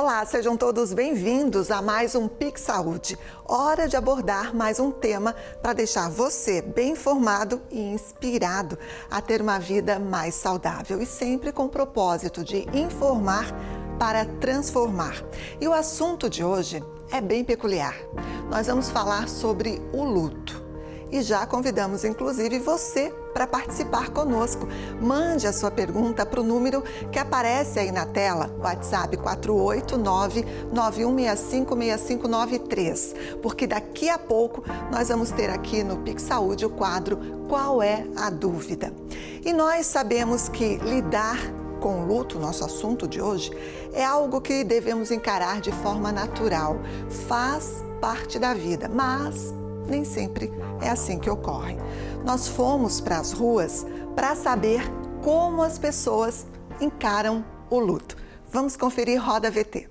Olá, sejam todos bem-vindos a mais um Pix Saúde. Hora de abordar mais um tema para deixar você bem informado e inspirado a ter uma vida mais saudável e sempre com o propósito de informar para transformar. E o assunto de hoje é bem peculiar. Nós vamos falar sobre o luto. E já convidamos, inclusive, você para participar conosco. Mande a sua pergunta para o número que aparece aí na tela, WhatsApp 489-9165-6593. Porque daqui a pouco nós vamos ter aqui no Pix Saúde o quadro Qual é a Dúvida? E nós sabemos que lidar com o luto, nosso assunto de hoje, é algo que devemos encarar de forma natural. Faz parte da vida, mas nem sempre é assim que ocorre. Nós fomos para as ruas para saber como as pessoas encaram o luto. Vamos conferir Roda VT.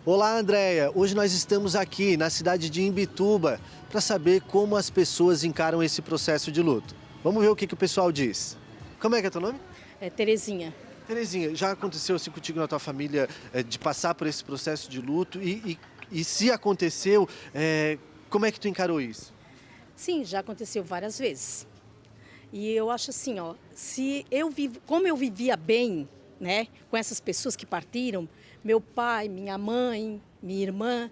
Olá, Andréia. Hoje nós estamos aqui na cidade de Imbituba para saber como as pessoas encaram esse processo de luto. Vamos ver o que o pessoal diz. Como é que é teu nome? É Terezinha. Terezinha, já aconteceu assim contigo na tua família de passar por esse processo de luto? E se aconteceu, como é que tu encarou isso? Sim, já aconteceu várias vezes. E eu acho assim, ó, como eu vivia bem, né, com essas pessoas que partiram, meu pai, minha mãe, minha irmã,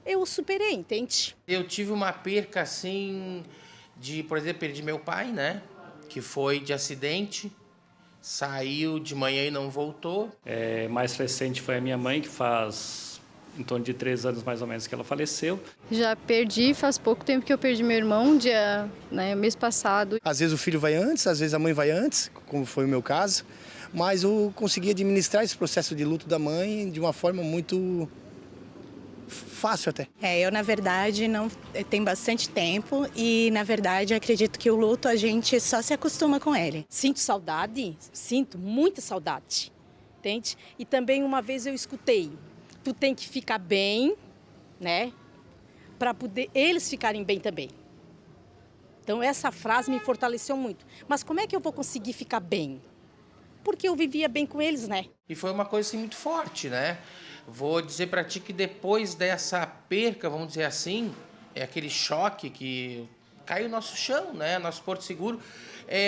eu superei, entende? Eu tive uma perca assim por exemplo, perdi meu pai, né, que foi de acidente, saiu de manhã e não voltou. Mais recente foi a minha mãe, que faz em torno de 3 anos mais ou menos que ela faleceu. Já perdi, faz pouco tempo que eu perdi meu irmão, mês passado. Às vezes o filho vai antes, às vezes a mãe vai antes, como foi o meu caso, mas eu consegui administrar esse processo de luto da mãe de uma forma muito fácil até. Eu na verdade tem bastante tempo e na verdade acredito que o luto a gente só se acostuma com ele. Sinto saudade, sinto muita saudade, entende? E também uma vez eu escutei: tu tem que ficar bem, né, para poder eles ficarem bem também. Então essa frase me fortaleceu muito. Mas como é que eu vou conseguir ficar bem? Porque eu vivia bem com eles, né? E foi uma coisa assim muito forte, né? Vou dizer para ti que depois dessa perca, vamos dizer assim, aquele choque que caiu o nosso chão, né, nosso porto seguro.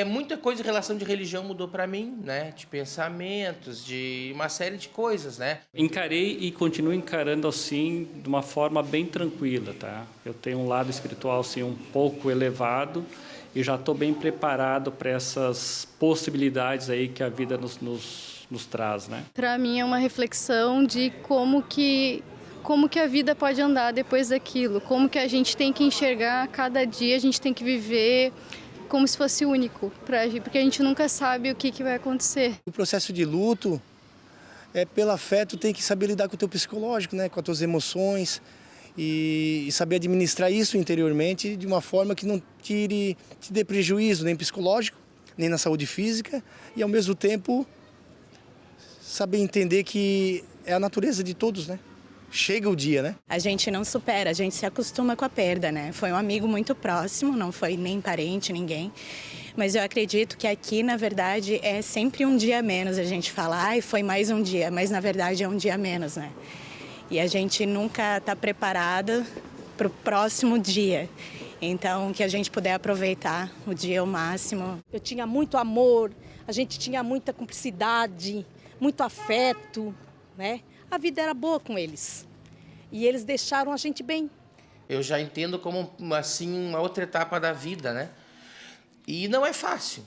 Muita coisa em relação de religião mudou para mim, né? De pensamentos, de uma série de coisas, né? Encarei e continuo encarando assim de uma forma bem tranquila, tá? Eu tenho um lado espiritual assim um pouco elevado e já estou bem preparado para essas possibilidades aí que a vida nos traz, né? Para mim é uma reflexão de como que a vida pode andar depois daquilo, como que a gente tem que enxergar cada dia, a gente tem que viver como se fosse único, porque a gente nunca sabe o que vai acontecer. O processo de luto, pela fé, tu tem que saber lidar com o teu psicológico, né, com as tuas emoções e saber administrar isso interiormente de uma forma que não te dê prejuízo nem psicológico, nem na saúde física e ao mesmo tempo saber entender que é a natureza de todos, né? Chega o dia, né? A gente não supera, a gente se acostuma com a perda, né? Foi um amigo muito próximo, não foi nem parente, ninguém. Mas eu acredito que aqui, na verdade, é sempre um dia a menos. A gente fala, foi mais um dia, mas na verdade é um dia a menos, né? E a gente nunca está preparada para o próximo dia. Então, que a gente puder aproveitar o dia ao máximo. Eu tinha muito amor, a gente tinha muita cumplicidade, muito afeto, né? A vida era boa com eles e eles deixaram a gente bem. Eu já entendo como assim uma outra etapa da vida, né? E não é fácil,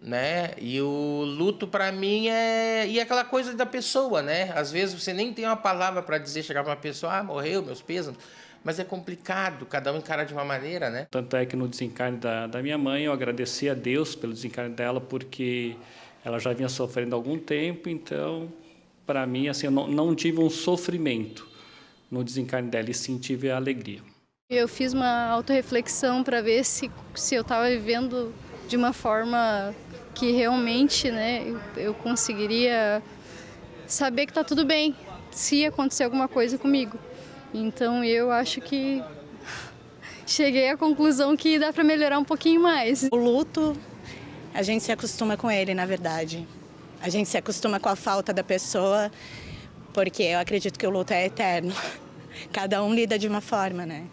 né? E o luto para mim é aquela coisa da pessoa, né? Às vezes você nem tem uma palavra para dizer, chegar para uma pessoa, morreu, meus pêsames. Mas é complicado, cada um encara de uma maneira, né? Tanto é que no desencarne da minha mãe eu agradeci a Deus pelo desencarne dela porque ela já vinha sofrendo há algum tempo, então para mim, assim, eu não tive um sofrimento no desencarne dela, e sim tive a alegria. Eu fiz uma autorreflexão para ver se eu estava vivendo de uma forma que realmente, né, eu conseguiria saber que está tudo bem, se acontecer alguma coisa comigo. Então eu acho que cheguei à conclusão que dá para melhorar um pouquinho mais. O luto, a gente se acostuma com ele, na verdade. A gente se acostuma com a falta da pessoa porque eu acredito que o luto é eterno. Cada um lida de uma forma, né?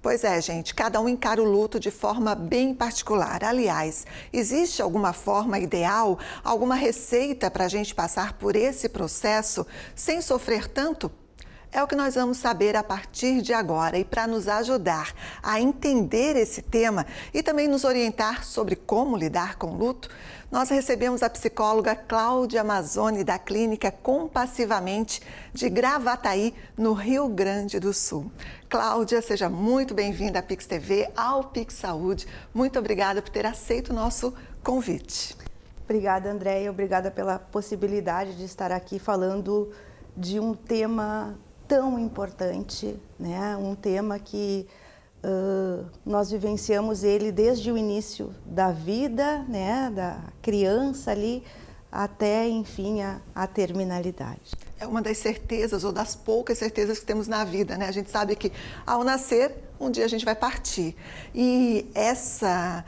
Pois é, gente, cada um encara o luto de forma bem particular. Aliás, existe alguma forma ideal, alguma receita para a gente passar por esse processo sem sofrer tanto? É o que nós vamos saber a partir de agora. E para nos ajudar a entender esse tema e também nos orientar sobre como lidar com o luto, nós recebemos a psicóloga Cláudia Mazzoni, da Clínica Compassivamente de Gravataí, no Rio Grande do Sul. Cláudia, seja muito bem-vinda à Pix TV, ao Pix Saúde. Muito obrigada por ter aceito o nosso convite. Obrigada, Andréia. Obrigada pela possibilidade de estar aqui falando de um tema tão importante, né? Um tema que nós vivenciamos ele desde o início da vida, né? Da criança ali até, enfim, a terminalidade. É uma das certezas ou das poucas certezas que temos na vida, né? A gente sabe que ao nascer, um dia a gente vai partir. E essa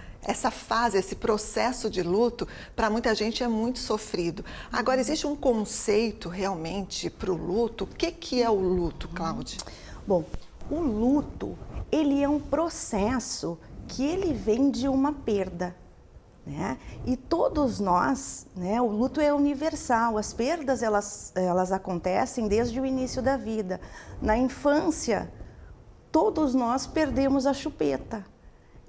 fase, esse processo de luto, para muita gente é muito sofrido. Agora, existe um conceito realmente para o luto? O que é o luto, Cláudia? Bom, o luto, ele é um processo que ele vem de uma perda, né? E todos nós, né, o luto é universal, as perdas elas acontecem desde o início da vida. Na infância, todos nós perdemos a chupeta.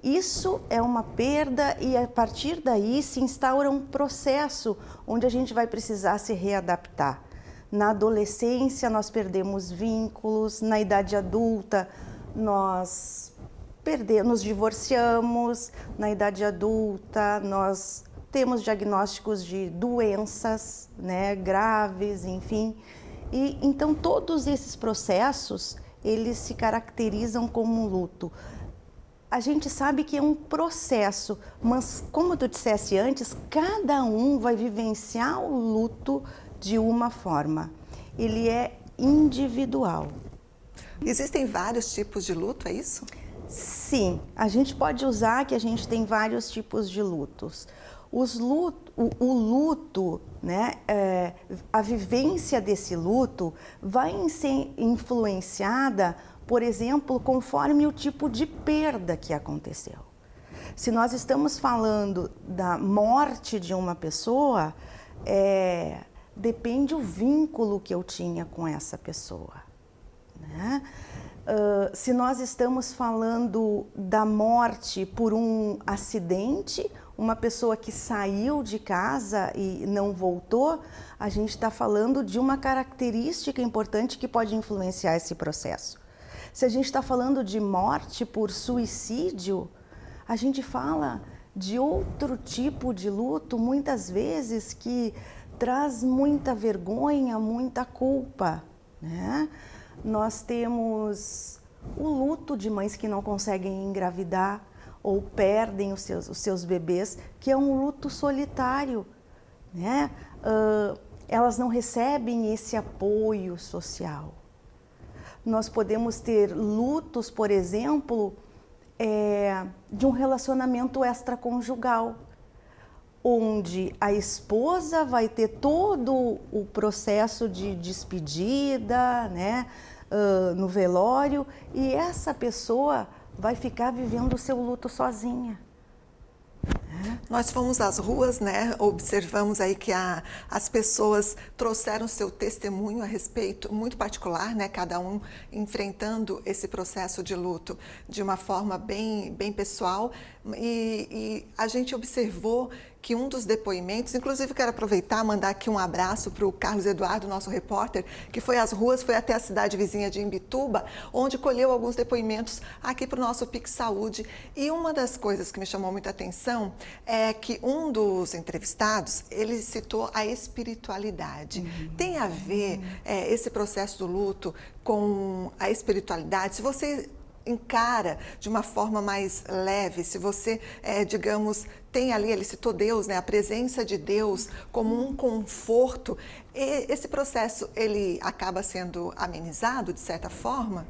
Isso é uma perda e a partir daí se instaura um processo onde a gente vai precisar se readaptar. Na adolescência nós perdemos vínculos, na idade adulta nós nos divorciamos, na idade adulta nós temos diagnósticos de doenças, né, graves, enfim. E então todos esses processos, eles se caracterizam como um luto. A gente sabe que é um processo, mas como tu disseste antes, cada um vai vivenciar o luto de uma forma. Ele é individual. Existem vários tipos de luto, é isso? Sim, a gente pode usar que a gente tem vários tipos de lutos. O luto, né, a vivência desse luto vai ser influenciada, por exemplo, conforme o tipo de perda que aconteceu. Se nós estamos falando da morte de uma pessoa, depende o vínculo que eu tinha com essa pessoa, né? Se nós estamos falando da morte por um acidente, uma pessoa que saiu de casa e não voltou, a gente está falando de uma característica importante que pode influenciar esse processo. Se a gente está falando de morte por suicídio, a gente fala de outro tipo de luto, muitas vezes, que traz muita vergonha, muita culpa, né? Nós temos o luto de mães que não conseguem engravidar ou perdem os seus bebês, que é um luto solitário, né? Elas não recebem esse apoio social. Nós podemos ter lutos, por exemplo, de um relacionamento extraconjugal, onde a esposa vai ter todo o processo de despedida, né, no velório, e essa pessoa vai ficar vivendo o seu luto sozinha. Nós fomos às ruas, né? Observamos aí que as pessoas trouxeram seu testemunho a respeito, muito particular, né? Cada um enfrentando esse processo de luto de uma forma bem pessoal. E a gente observou que um dos depoimentos, inclusive quero aproveitar e mandar aqui um abraço para o Carlos Eduardo, nosso repórter, que foi às ruas, foi até a cidade vizinha de Imbituba, onde colheu alguns depoimentos aqui para o nosso Pix Saúde. E uma das coisas que me chamou muita atenção é que um dos entrevistados, ele citou a espiritualidade. Tem a ver esse processo do luto com a espiritualidade? Se você encara de uma forma mais leve, se você, digamos, tem ali, ele citou Deus, né, a presença de Deus como um conforto, esse processo, ele acaba sendo amenizado de certa forma?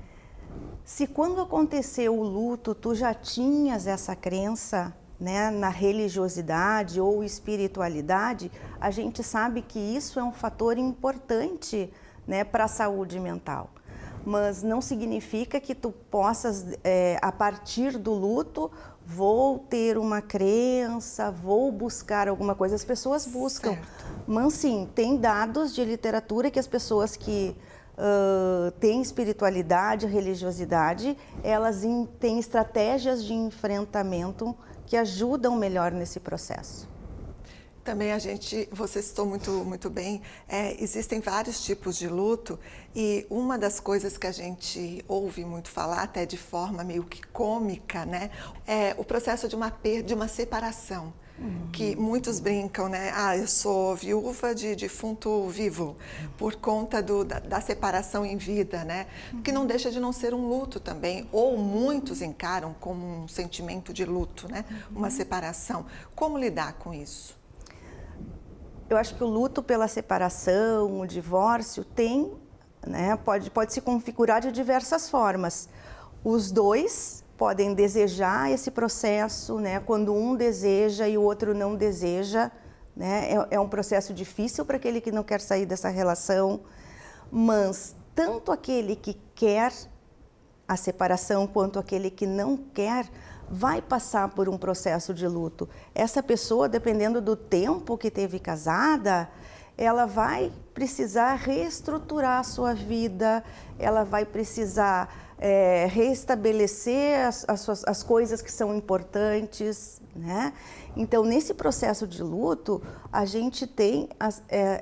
Se quando aconteceu o luto, tu já tinhas essa crença, né, na religiosidade ou espiritualidade, a gente sabe que isso é um fator importante né, para a saúde mental. Mas não significa que tu possas, a partir do luto, vou ter uma crença, vou buscar alguma coisa. As pessoas buscam. Certo. Mas sim, tem dados de literatura que as pessoas que têm espiritualidade, religiosidade, elas têm estratégias de enfrentamento que ajudam melhor nesse processo. Também você citou muito bem, existem vários tipos de luto e uma das coisas que a gente ouve muito falar, até de forma meio que cômica, né, é o processo de uma separação. Que muitos brincam, né? Eu sou viúva de defunto vivo, por conta da separação em vida, né? Que não deixa de não ser um luto também, ou muitos encaram como um sentimento de luto, né? Uma separação. Como lidar com isso? Eu acho que o luto pela separação, o divórcio, tem, né? Pode se configurar de diversas formas. Os dois podem desejar esse processo, né? Quando um deseja e o outro não deseja, né? É um processo difícil para aquele que não quer sair dessa relação, mas tanto aquele que quer a separação quanto aquele que não quer vai passar por um processo de luto. Essa pessoa, dependendo do tempo que teve casada, ela vai precisar reestruturar a sua vida, ela vai precisar reestabelecer as coisas que são importantes, né? Então, nesse processo de luto, a gente tem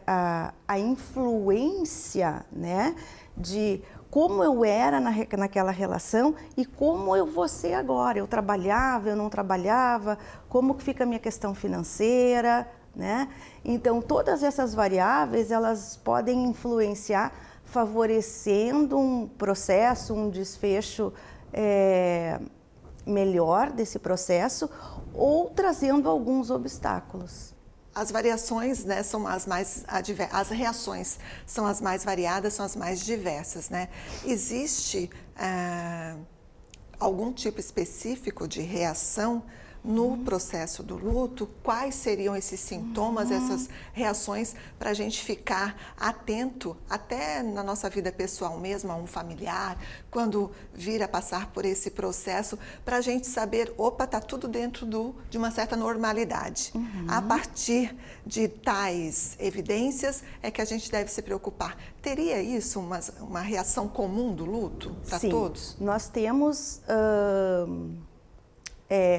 a influência, né, de como eu era naquela relação e como eu vou ser agora. Eu trabalhava, eu não trabalhava, como que fica a minha questão financeira, né? Então, todas essas variáveis, elas podem influenciar, favorecendo um processo, um desfecho melhor desse processo ou trazendo alguns obstáculos. As variações, né, são as reações são as mais variadas, são as mais diversas, né? Existe algum tipo específico de reação no processo do luto? Quais seriam esses sintomas, essas reações, para a gente ficar atento, até na nossa vida pessoal mesmo, a um familiar, quando vir a passar por esse processo, para a gente saber, opa, está tudo dentro de uma certa normalidade. A partir de tais evidências é que a gente deve se preocupar. Teria isso uma reação comum do luto para todos? Sim, nós temos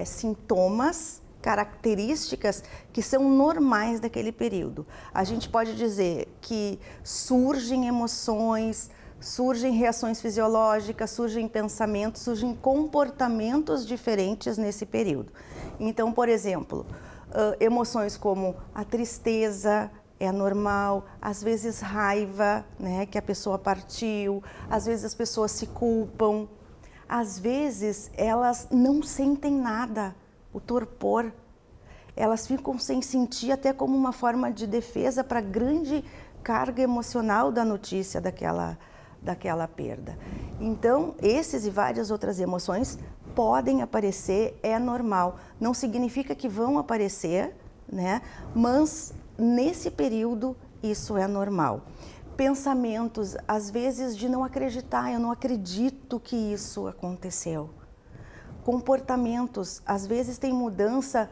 sintomas, características que são normais daquele período. A gente pode dizer que surgem emoções, surgem reações fisiológicas, surgem pensamentos, surgem comportamentos diferentes nesse período. Então, por exemplo, emoções como a tristeza é normal, às vezes raiva, né, que a pessoa partiu, às vezes as pessoas se culpam. Às vezes, elas não sentem nada, o torpor. Elas ficam sem sentir até como uma forma de defesa para a grande carga emocional da notícia daquela perda. Então, esses e várias outras emoções podem aparecer, é normal. Não significa que vão aparecer, né? Mas nesse período isso é normal. Pensamentos, às vezes, de não acreditar, eu não acredito que isso aconteceu. Comportamentos, às vezes tem mudança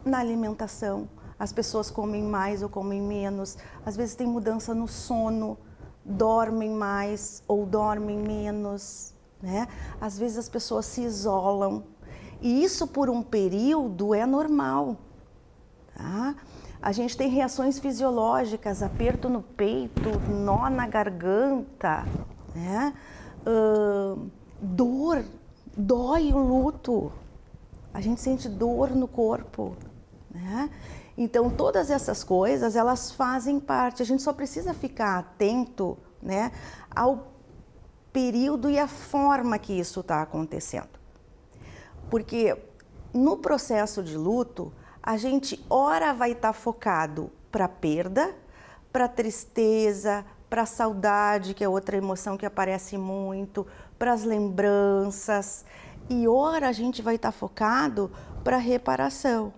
na alimentação, as pessoas comem mais ou comem menos, às vezes tem mudança no sono, dormem mais ou dormem menos, né? Às vezes as pessoas se isolam, e isso por um período é normal, tá? A gente tem reações fisiológicas, aperto no peito, nó na garganta, né? Dor, dói o luto, a gente sente dor no corpo, né? Então, todas essas coisas, elas fazem parte, a gente só precisa ficar atento, né, ao período e a forma que isso está acontecendo. Porque no processo de luto, a gente ora vai estar focado para a perda, para a tristeza, para a saudade, que é outra emoção que aparece muito, para as lembranças, e ora a gente vai estar focado para a reparação.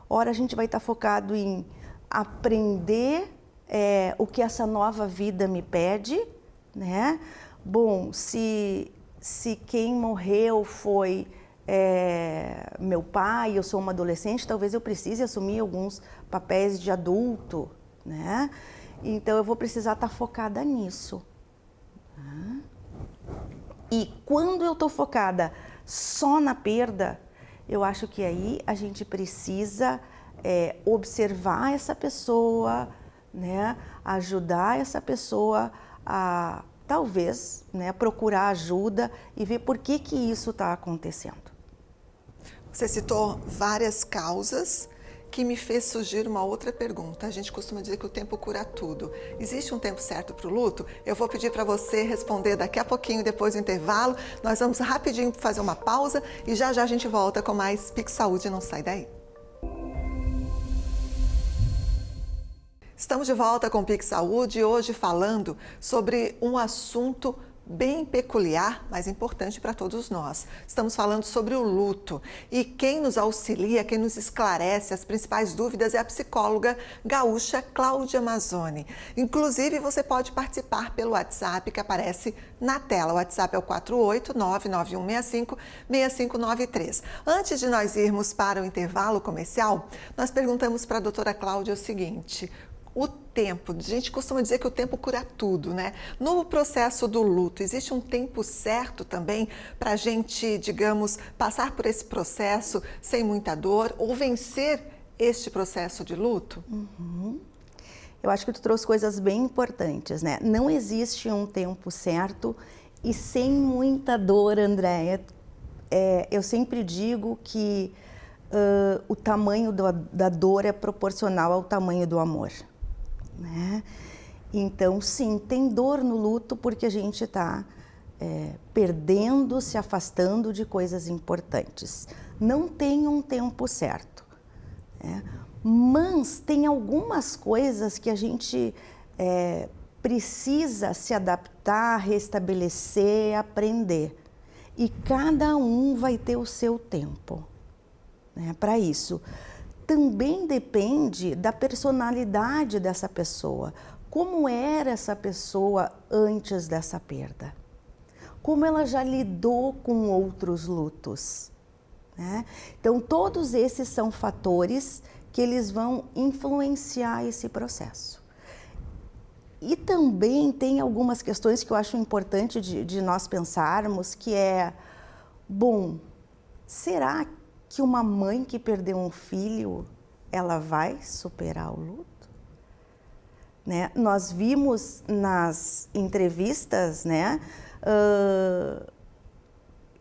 Ora a gente vai estar focado em aprender o que essa nova vida me pede, né? Bom, se quem morreu foi meu pai, eu sou uma adolescente, talvez eu precise assumir alguns papéis de adulto, né? Então eu vou precisar estar focada nisso. E quando eu estou focada só na perda, eu acho que aí a gente precisa observar essa pessoa, né? Ajudar essa pessoa a talvez, né, procurar ajuda e ver por que isso está acontecendo. Você citou várias causas que me fez surgir uma outra pergunta. A gente costuma dizer que o tempo cura tudo. Existe um tempo certo para o luto? Eu vou pedir para você responder daqui a pouquinho, depois do intervalo. Nós vamos rapidinho fazer uma pausa e já a gente volta com mais Pix Saúde. Não sai daí. Estamos de volta com o Pix Saúde, hoje falando sobre um assunto bem peculiar, mas importante para todos nós. Estamos falando sobre o luto e quem nos auxilia, quem nos esclarece as principais dúvidas é a psicóloga gaúcha Cláudia Mazzoni. Inclusive, você pode participar pelo WhatsApp que aparece na tela. O WhatsApp é o 48991656593. Antes de nós irmos para o intervalo comercial, nós perguntamos para a doutora Cláudia o seguinte: o tempo, a gente costuma dizer que o tempo cura tudo, né? No processo do luto, existe um tempo certo também para a gente, digamos, passar por esse processo sem muita dor ou vencer este processo de luto? Eu acho que tu trouxe coisas bem importantes, né? Não existe um tempo certo e sem muita dor, Andréia. Eu sempre digo que o tamanho da dor é proporcional ao tamanho do amor. Né? Então, sim, tem dor no luto porque a gente está perdendo, se afastando de coisas importantes. Não tem um tempo certo, né? Mas tem algumas coisas que a gente precisa se adaptar, restabelecer, aprender. E cada um vai ter o seu tempo, né, para isso. Também depende da personalidade dessa pessoa. Como era essa pessoa antes dessa perda? Como ela já lidou com outros lutos? Né? Então, todos esses são fatores que eles vão influenciar esse processo. E também tem algumas questões que eu acho importante de nós pensarmos, que bom, será que uma mãe que perdeu um filho, ela vai superar o luto? Né? Nós vimos nas entrevistas, né,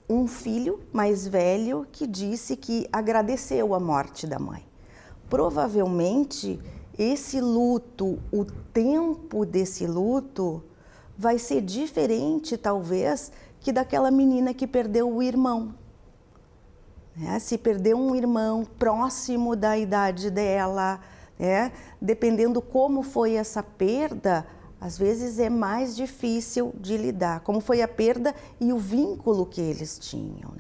um filho mais velho que disse que agradeceu a morte da mãe. Provavelmente, esse luto, o tempo desse luto, vai ser diferente, talvez, que daquela menina que perdeu o irmão. Se perdeu um irmão próximo da idade dela, dependendo como foi essa perda, às vezes é mais difícil de lidar, como foi a perda e o vínculo que eles tinham.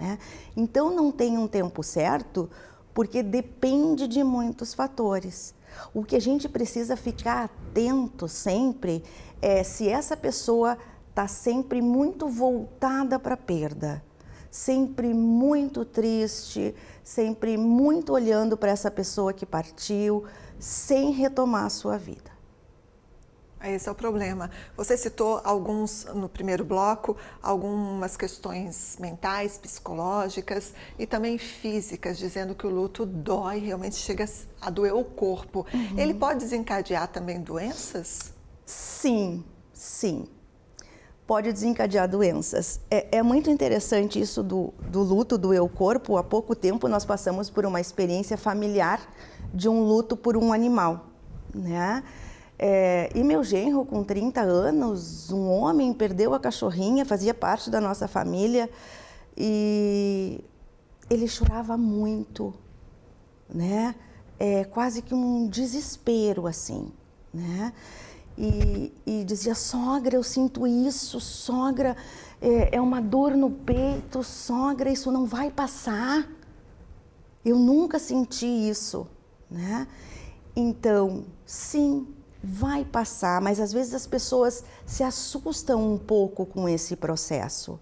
Então, não tem um tempo certo, porque depende de muitos fatores. O que a gente precisa ficar atento sempre é se essa pessoa está sempre muito voltada para a perda, sempre muito triste, sempre muito olhando para essa pessoa que partiu, sem retomar a sua vida. Esse é o problema. Você citou alguns, no primeiro bloco, algumas questões mentais, psicológicas e também físicas, dizendo que o luto dói, realmente chega a doer o corpo. Ele pode desencadear também doenças? Sim, sim. Pode desencadear doenças. É muito interessante isso do luto doer o corpo. Há pouco tempo nós passamos por uma experiência familiar de um luto por um animal, né? E meu genro, com 30 anos, um homem, perdeu a cachorrinha, fazia parte da nossa família e ele chorava muito, né? Quase que um desespero, assim, né? E dizia: sogra, eu sinto isso, sogra, é uma dor no peito, sogra, isso não vai passar. Eu nunca senti isso, né? Então, sim, vai passar, mas às vezes as pessoas se assustam um pouco com esse processo.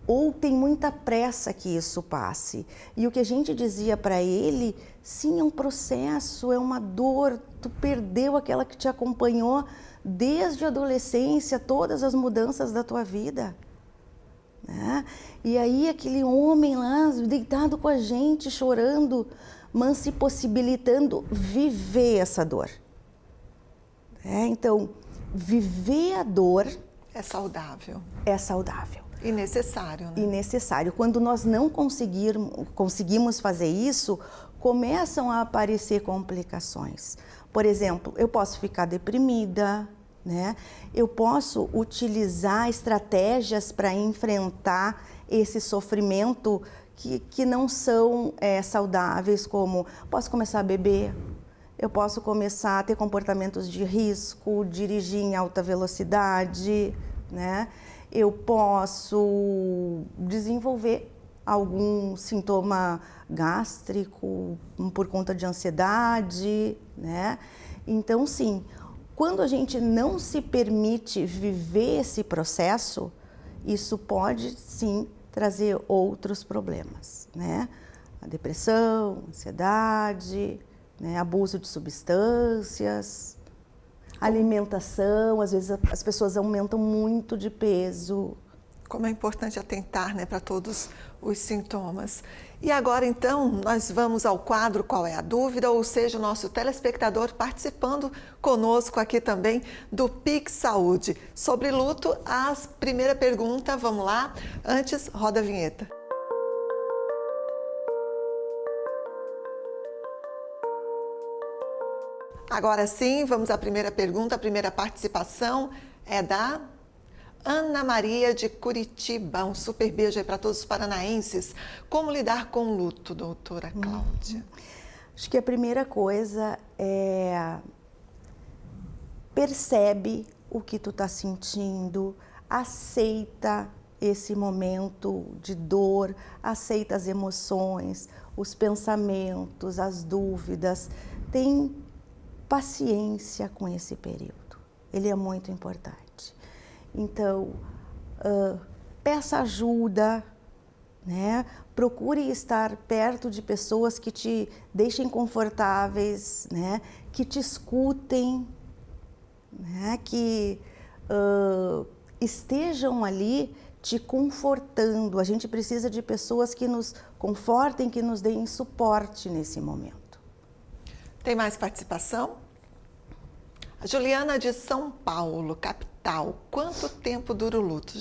Ou tem muita pressa que isso passe. E o que a gente dizia para ele, sim, é um processo, é uma dor, tu perdeu aquela que te acompanhou desde a adolescência, todas as mudanças da tua vida. Né? E aí aquele homem lá, deitado com a gente, chorando, mas se possibilitando viver essa dor. Então, viver a dor... É saudável. É saudável. E necessário, né? E necessário. Quando nós não conseguimos fazer isso, começam a aparecer complicações. Por exemplo, eu posso ficar deprimida, né? Eu posso utilizar estratégias para enfrentar esse sofrimento que não são saudáveis, como posso começar a beber, eu posso começar a ter comportamentos de risco, dirigir em alta velocidade, né? Eu posso desenvolver algum sintoma gástrico por conta de ansiedade, né? Então, sim, quando a gente não se permite viver esse processo, isso pode, sim, trazer outros problemas, né? A depressão, ansiedade, né? Abuso de substâncias, alimentação, às vezes as pessoas aumentam muito de peso. Como é importante atentar, né, para todos os sintomas. E agora, então, nós vamos ao quadro Qual é a Dúvida? Ou seja, o nosso telespectador participando conosco aqui também do Pix Saúde. Sobre luto, a primeira pergunta, vamos lá. Antes, roda a vinheta. Agora sim, vamos à primeira pergunta. A primeira participação é da Ana Maria de Curitiba. Um super beijo aí para todos os paranaenses. Como lidar com o luto, doutora Cláudia? Acho que a primeira coisa é percebe o que tu tá sentindo, aceita esse momento de dor, aceita as emoções, os pensamentos, as dúvidas. Tem paciência com esse período, ele é muito importante. Então, peça ajuda, né? Procure estar perto de pessoas que te deixem confortáveis, né? Que te escutem, né? Que estejam ali te confortando. A gente precisa de pessoas que nos confortem, que nos deem suporte nesse momento. Tem mais participação? A Juliana de São Paulo, capital. Quanto tempo dura o luto?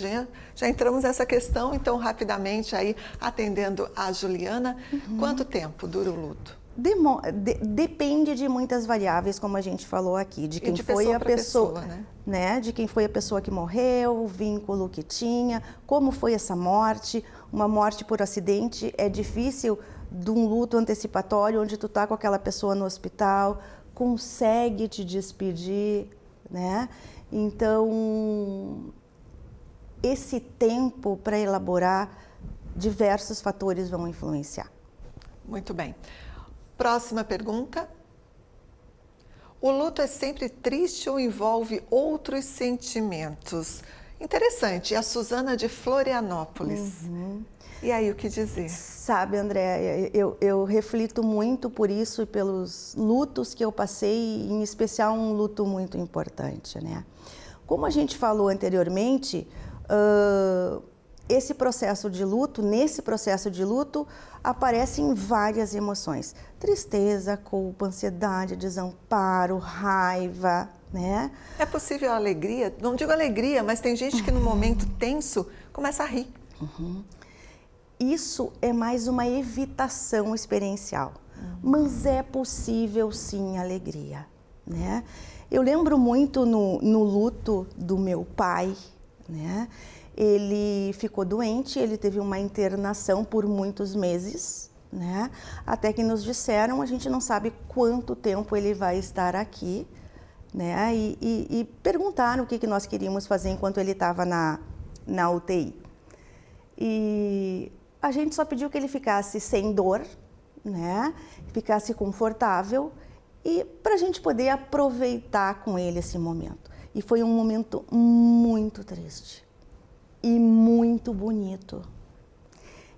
Já entramos nessa questão, então rapidamente aí atendendo a Juliana. Quanto tempo dura o luto? Depende de muitas variáveis, como a gente falou aqui, de quem foi a pessoa, né? De quem foi a pessoa que morreu, o vínculo que tinha, como foi essa morte. Uma morte por acidente é difícil de um luto antecipatório, onde tu tá com aquela pessoa no hospital, consegue te despedir, né? Então, esse tempo para elaborar, diversos fatores vão influenciar. Muito bem. Próxima pergunta. O luto é sempre triste ou envolve outros sentimentos? Interessante. A Suzana de Florianópolis. E aí, o que dizer? Sabe, André, eu reflito muito por isso e pelos lutos que eu passei, em especial um luto muito importante, né? Como a gente falou anteriormente, nesse processo de luto, aparecem várias emoções. Tristeza, culpa, ansiedade, desamparo, raiva, né? É possível a alegria? Não digo alegria, mas tem gente que no momento tenso começa a rir. Isso é mais uma evitação experiencial, mas é possível sim alegria, né? Eu lembro muito no luto do meu pai, né? Ele ficou doente, ele teve uma internação por muitos meses, né? Até que nos disseram, a gente não sabe quanto tempo ele vai estar aqui, né? E perguntaram o que nós queríamos fazer enquanto ele estava na UTI. E a gente só pediu que ele ficasse sem dor, né? Ficasse confortável e para a gente poder aproveitar com ele esse momento. E foi um momento muito triste e muito bonito.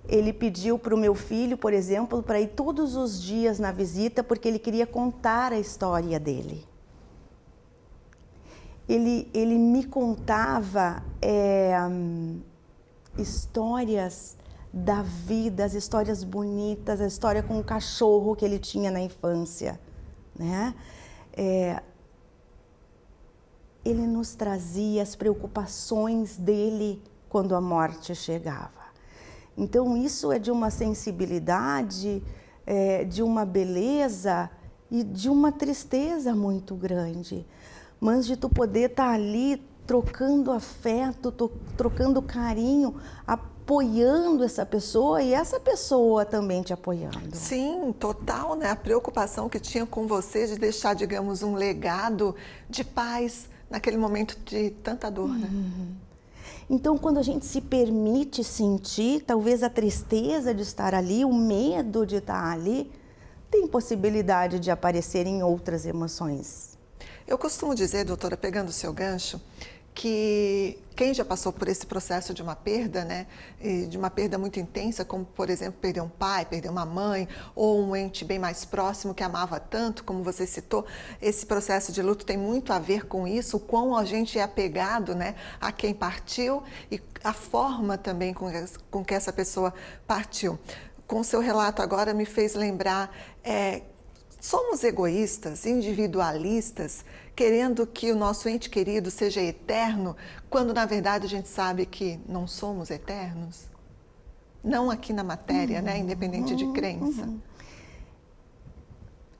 Ele pediu para o meu filho, por exemplo, para ir todos os dias na visita, porque ele queria contar a história dele. Ele me contava histórias da vida, as histórias bonitas, a história com o cachorro que ele tinha na infância, né? Ele nos trazia as preocupações dele quando a morte chegava. Então, isso é de uma sensibilidade, de uma beleza e de uma tristeza muito grande. Mas de tu poder estar ali trocando afeto, trocando carinho, apoiando essa pessoa e essa pessoa também te apoiando. Sim, total, né? A preocupação que tinha com você de deixar, digamos, um legado de paz naquele momento de tanta dor, né? Então, quando a gente se permite sentir, talvez a tristeza de estar ali, o medo de estar ali, tem possibilidade de aparecer em outras emoções. Eu costumo dizer, doutora, pegando o seu gancho, que quem já passou por esse processo de uma perda, né, de uma perda muito intensa, como, por exemplo, perder um pai, perder uma mãe, ou um ente bem mais próximo que amava tanto, como você citou, esse processo de luto tem muito a ver com isso, o quão a gente é apegado, né, a quem partiu e a forma também com que essa pessoa partiu. Com o seu relato agora me fez lembrar, somos egoístas, individualistas, querendo que o nosso ente querido seja eterno, quando na verdade a gente sabe que não somos eternos? Não aqui na matéria, né? Independente de crença.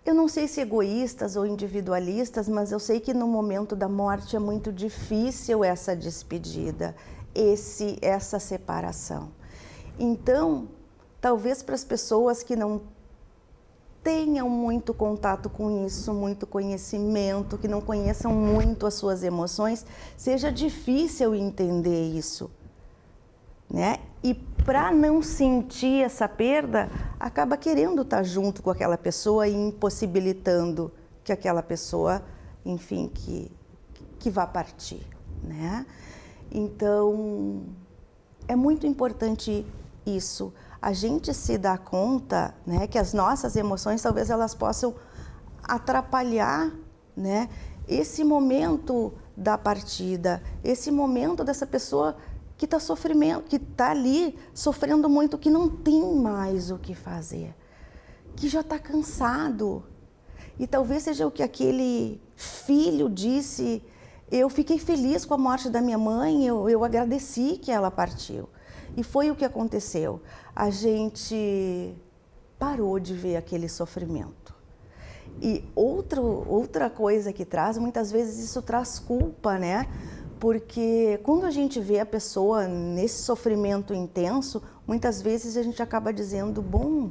Eu não sei se egoístas ou individualistas, mas eu sei que no momento da morte é muito difícil essa despedida, essa separação. Então, talvez para as pessoas que não tenham muito contato com isso, muito conhecimento, que não conheçam muito as suas emoções, seja difícil entender isso, né? E para não sentir essa perda, acaba querendo estar junto com aquela pessoa e impossibilitando que aquela pessoa, enfim, que vá partir, né? Então, é muito importante isso. A gente se dá conta, né, que as nossas emoções talvez elas possam atrapalhar, né, esse momento da partida, esse momento dessa pessoa que está sofrendo, que está ali sofrendo muito, que não tem mais o que fazer, que já está cansado. E talvez seja o que aquele filho disse: eu fiquei feliz com a morte da minha mãe, eu agradeci que ela partiu. E foi o que aconteceu. A gente parou de ver aquele sofrimento. E outra coisa que traz, muitas vezes isso traz culpa, né? Porque quando a gente vê a pessoa nesse sofrimento intenso, muitas vezes a gente acaba dizendo: bom,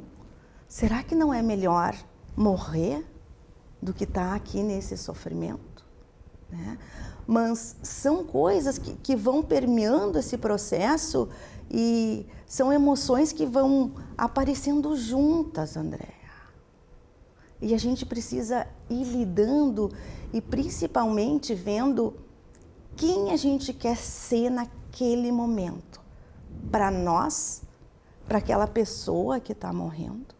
será que não é melhor morrer do que estar aqui nesse sofrimento? Né? Mas são coisas que vão permeando esse processo e são emoções que vão aparecendo juntas, Andréa. E a gente precisa ir lidando e principalmente vendo quem a gente quer ser naquele momento. Para nós, para aquela pessoa que está morrendo,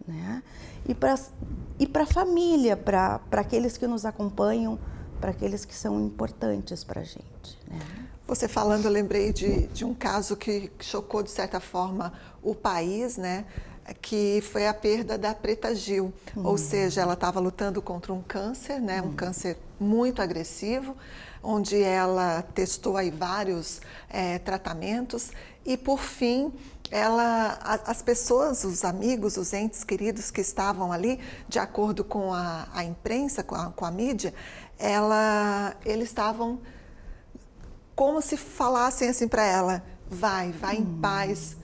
né? E para a família, para aqueles que nos acompanham, para aqueles que são importantes para a gente, né? Você falando, eu lembrei de um caso que chocou, de certa forma, o país, né? Que foi a perda da Preta Gil. Ou seja, ela estava lutando contra um câncer, né? Um câncer muito agressivo, onde ela testou aí vários tratamentos e, por fim, as pessoas, os amigos, os entes queridos que estavam ali, de acordo com a imprensa, com a mídia, eles estavam como se falassem assim para ela: vai em paz,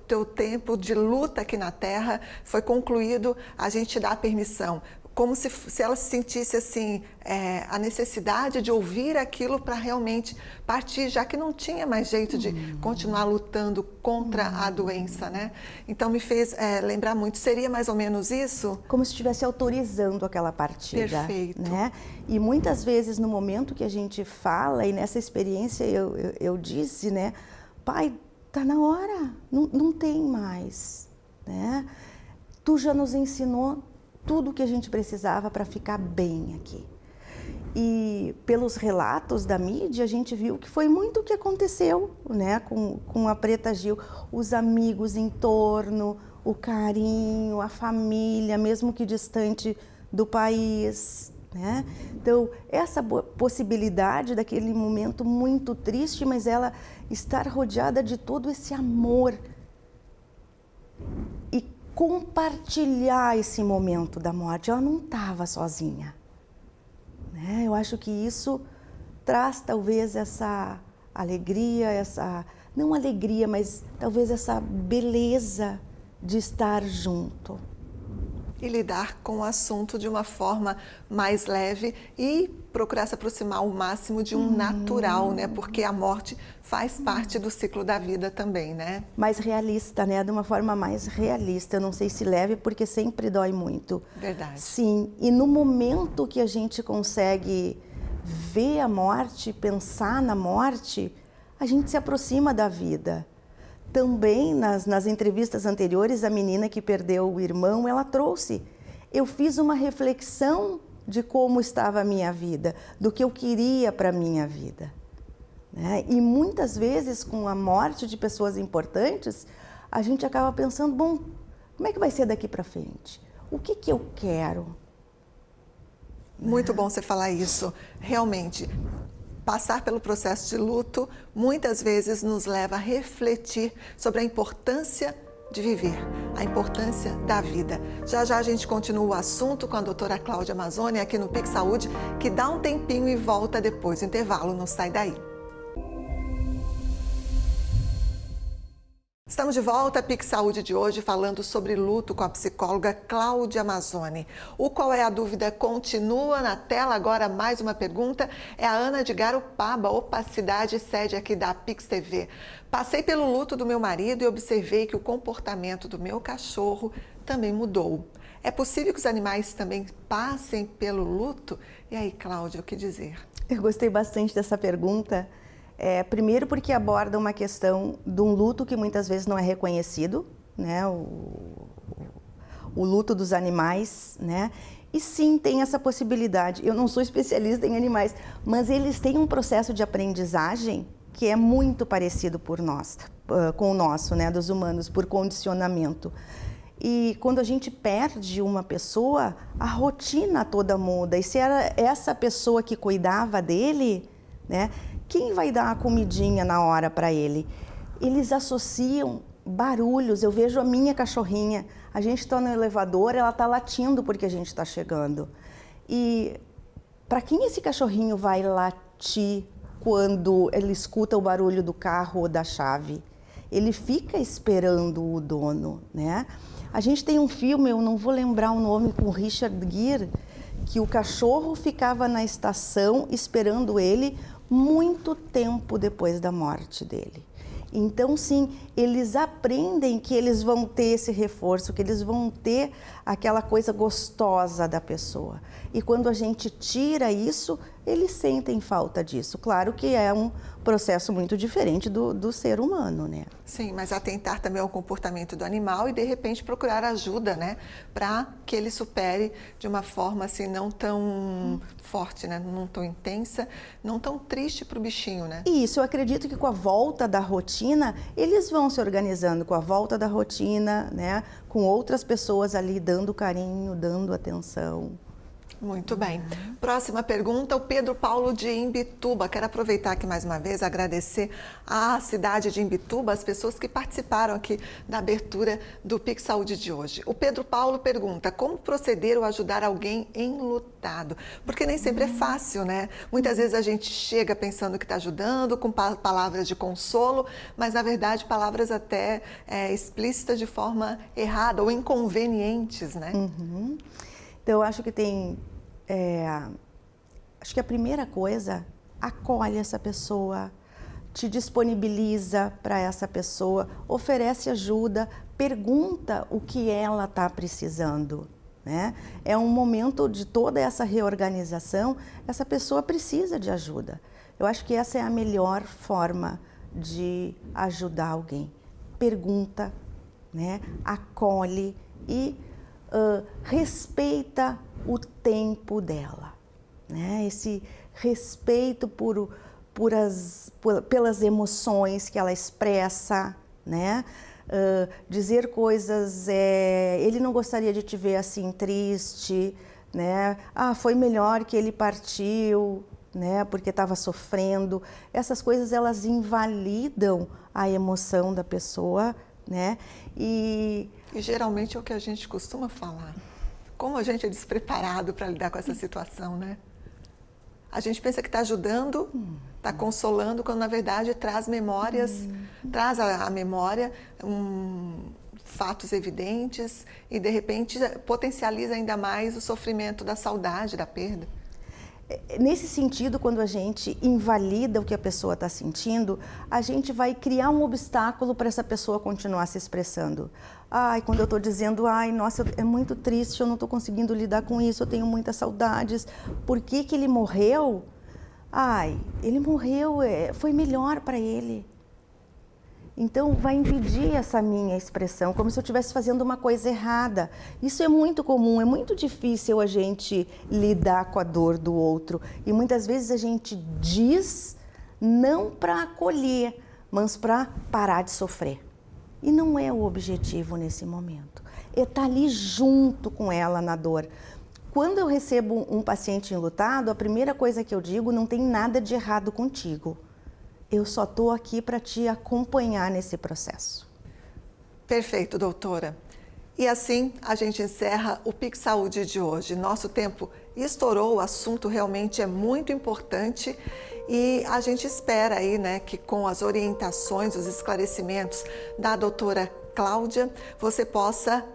teu tempo de luta aqui na Terra foi concluído, a gente dá permissão. como se ela sentisse assim, a necessidade de ouvir aquilo para realmente partir, já que não tinha mais jeito de continuar lutando contra a doença, né? Então me fez lembrar muito, seria mais ou menos isso? Como se estivesse autorizando aquela partida. Perfeito. Né? E muitas vezes no momento que a gente fala, e nessa experiência eu disse, né, pai, tá na hora, não tem mais, né? Tu já nos ensinou tudo o que a gente precisava para ficar bem aqui. E pelos relatos da mídia, a gente viu que foi muito o que aconteceu, né, com a Preta Gil. Os amigos em torno, o carinho, a família, mesmo que distante do país, né? Então, essa possibilidade daquele momento muito triste, mas ela estar rodeada de todo esse amor e compartilhar esse momento da morte. Ela não estava sozinha, né? Eu acho que isso traz talvez essa alegria, não alegria, mas talvez essa beleza de estar junto. E lidar com o assunto de uma forma mais leve e procurar se aproximar ao máximo de um natural, né? Porque a morte faz parte do ciclo da vida também, né? Mais realista, né? De uma forma mais realista. Eu não sei se leve, porque sempre dói muito. Verdade. Sim, e no momento que a gente consegue ver a morte, pensar na morte, a gente se aproxima da vida. Também nas entrevistas anteriores, a menina que perdeu o irmão, ela trouxe. Eu fiz uma reflexão de como estava a minha vida, do que eu queria para a minha vida, né? E muitas vezes, com a morte de pessoas importantes, a gente acaba pensando, bom, como é que vai ser daqui para frente? O que eu quero? Muito bom você falar isso. Realmente, passar pelo processo de luto muitas vezes nos leva a refletir sobre a importância de viver, a importância da vida. Já já a gente continua o assunto com a doutora Cláudia Mazzoni aqui no Pix Saúde, que dá um tempinho e volta depois do intervalo, não sai daí. Estamos de volta à Pix Saúde de hoje falando sobre luto com a psicóloga Cláudia Mazzoni. O Qual é a Dúvida continua na tela. Agora mais uma pergunta. É a Ana de Garopaba, Opacidade, sede aqui da Pix TV. Passei pelo luto do meu marido e observei que o comportamento do meu cachorro também mudou. É possível que os animais também passem pelo luto? E aí, Cláudia, o que dizer? Eu gostei bastante dessa pergunta. Primeiro porque aborda uma questão de um luto que muitas vezes não é reconhecido, né? O luto dos animais, né? E sim, tem essa possibilidade. Eu não sou especialista em animais, mas eles têm um processo de aprendizagem que é muito parecido com o nosso, né? Dos humanos, por condicionamento. E quando a gente perde uma pessoa, a rotina toda muda. E se era essa pessoa que cuidava dele, né? Quem vai dar a comidinha na hora para ele? Eles associam barulhos. Eu vejo a minha cachorrinha. A gente está no elevador, ela está latindo porque a gente está chegando. E para quem esse cachorrinho vai latir quando ele escuta o barulho do carro ou da chave? Ele fica esperando o dono, né? A gente tem um filme, eu não vou lembrar o nome, com o Richard Gere, que o cachorro ficava na estação esperando ele muito tempo depois da morte dele. Então, sim, eles aprendem que eles vão ter esse reforço, que eles vão ter aquela coisa gostosa da pessoa. E quando a gente tira isso, eles sentem falta disso. Claro que é um processo muito diferente do ser humano, né? Sim, mas atentar também ao comportamento do animal e, de repente, procurar ajuda, né? Para que ele supere de uma forma, assim, não tão forte, né? Não tão intensa, não tão triste para o bichinho, né? Isso, eu acredito que com a volta da rotina, eles vão se organizando com a volta da rotina, né? Com outras pessoas ali dando carinho, dando atenção. Muito bem. Próxima pergunta, o Pedro Paulo de Imbituba. Quero aproveitar aqui mais uma vez, agradecer à cidade de Imbituba, as pessoas que participaram aqui da abertura do Pix Saúde de hoje. O Pedro Paulo pergunta, como proceder ou ajudar alguém enlutado? Porque nem sempre é fácil, né? Muitas vezes a gente chega pensando que está ajudando, com palavras de consolo, mas na verdade palavras até explícitas de forma errada ou inconvenientes, né? Então, eu acho que acho que a primeira coisa, acolhe essa pessoa, te disponibiliza para essa pessoa, oferece ajuda, pergunta o que ela está precisando, né? É um momento de toda essa reorganização, essa pessoa precisa de ajuda. Eu acho que essa é a melhor forma de ajudar alguém. Pergunta, né? Acolhe e respeita o tempo dela, né? Esse respeito pelas emoções que ela expressa, né? Dizer coisas, ele não gostaria de te ver assim triste, né? Foi melhor que ele partiu, né? Porque estava sofrendo. Essas coisas, elas invalidam a emoção da pessoa, né? E geralmente é o que a gente costuma falar. Como a gente é despreparado para lidar com essa situação, né? A gente pensa que está ajudando, está consolando, quando na verdade traz memórias, traz à memória fatos evidentes e de repente potencializa ainda mais o sofrimento da saudade, da perda. Nesse sentido, quando a gente invalida o que a pessoa está sentindo, a gente vai criar um obstáculo para essa pessoa continuar se expressando. Quando eu estou dizendo, nossa, é muito triste, eu não estou conseguindo lidar com isso, eu tenho muitas saudades. Por que que ele morreu? Ele morreu, foi melhor para ele. Então, vai impedir essa minha expressão, como se eu estivesse fazendo uma coisa errada. Isso é muito comum, é muito difícil a gente lidar com a dor do outro. E muitas vezes a gente diz não para acolher, mas para parar de sofrer. E não é o objetivo nesse momento. É estar ali junto com ela na dor. Quando eu recebo um paciente enlutado, a primeira coisa que eu digo, não tem nada de errado contigo. Eu só estou aqui para te acompanhar nesse processo. Perfeito, doutora. E assim a gente encerra o Pix Saúde de hoje. Nosso tempo estourou, o assunto realmente é muito importante e a gente espera aí, né, que com as orientações, os esclarecimentos da doutora Cláudia, você possa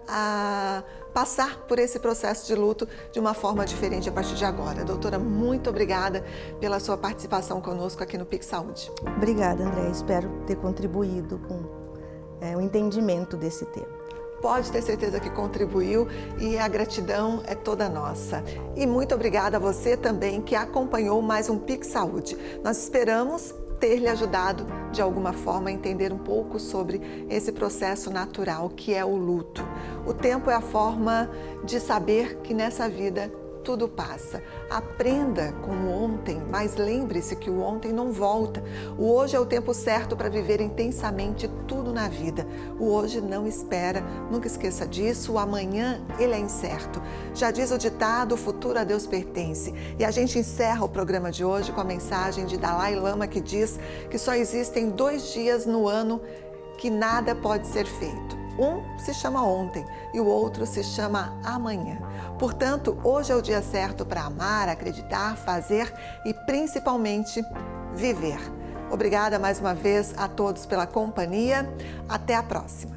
passar por esse processo de luto de uma forma diferente a partir de agora. Doutora, muito obrigada pela sua participação conosco aqui no Pix Saúde. Obrigada, André. Espero ter contribuído com o entendimento desse tema. Pode ter certeza que contribuiu e a gratidão é toda nossa. E muito obrigada a você também que acompanhou mais um Pix Saúde. Nós esperamos ter lhe ajudado de alguma forma a entender um pouco sobre esse processo natural que é o luto. O tempo é a forma de saber que nessa vida tudo passa. Aprenda com o ontem, mas lembre-se que o ontem não volta. O hoje é o tempo certo para viver intensamente tudo na vida. O hoje não espera, nunca esqueça disso, o amanhã ele é incerto. Já diz o ditado, o futuro a Deus pertence. E a gente encerra o programa de hoje com a mensagem de Dalai Lama que diz que só existem 2 dias no ano que nada pode ser feito. Um se chama ontem e o outro se chama amanhã. Portanto, hoje é o dia certo para amar, acreditar, fazer e principalmente viver. Obrigada mais uma vez a todos pela companhia. Até a próxima.